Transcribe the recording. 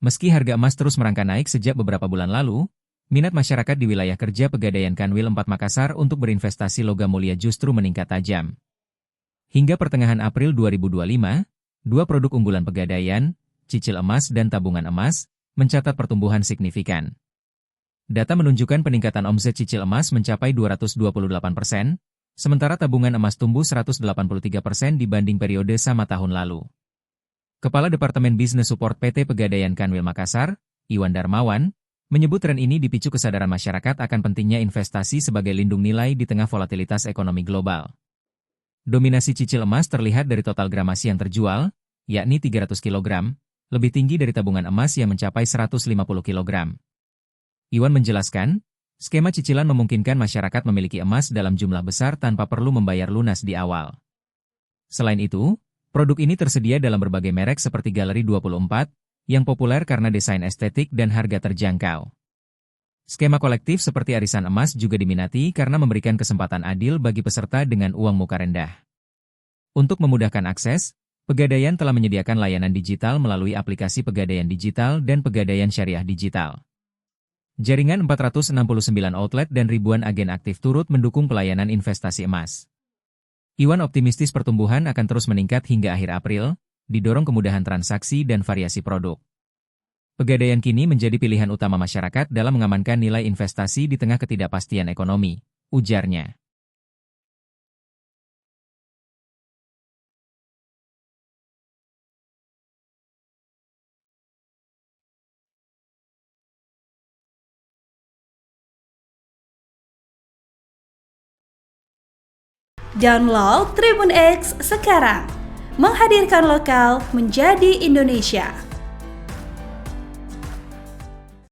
Meski harga emas terus merangkak naik sejak beberapa bulan lalu, minat masyarakat di wilayah kerja Pegadaian Kanwil 4 Makassar untuk berinvestasi logam mulia justru meningkat tajam. Hingga pertengahan April 2025, dua produk unggulan Pegadaian, cicil emas dan tabungan emas, mencatat pertumbuhan signifikan. Data menunjukkan peningkatan omset cicil emas mencapai 228%, sementara tabungan emas tumbuh 183% dibanding periode sama tahun lalu. Kepala Departemen Bisnis Support PT Pegadaian Kanwil Makassar, Iwan Darmawan, menyebut tren ini dipicu kesadaran masyarakat akan pentingnya investasi sebagai lindung nilai di tengah volatilitas ekonomi global. Dominasi cicil emas terlihat dari total gramasi yang terjual, yakni 300 kg, lebih tinggi dari tabungan emas yang mencapai 150 kg. Iwan menjelaskan, skema cicilan memungkinkan masyarakat memiliki emas dalam jumlah besar tanpa perlu membayar lunas di awal. Selain itu, produk ini tersedia dalam berbagai merek seperti Galeri 24, yang populer karena desain estetik dan harga terjangkau. Skema kolektif seperti arisan emas juga diminati karena memberikan kesempatan adil bagi peserta dengan uang muka rendah. Untuk memudahkan akses, Pegadaian telah menyediakan layanan digital melalui aplikasi Pegadaian Digital dan Pegadaian Syariah Digital. Jaringan 469 outlet dan ribuan agen aktif turut mendukung pelayanan investasi emas. Iwan optimistis pertumbuhan akan terus meningkat hingga akhir April, didorong kemudahan transaksi dan variasi produk. Pegadaian kini menjadi pilihan utama masyarakat dalam mengamankan nilai investasi di tengah ketidakpastian ekonomi, ujarnya. Download Tribun X sekarang, menghadirkan lokal menjadi Indonesia.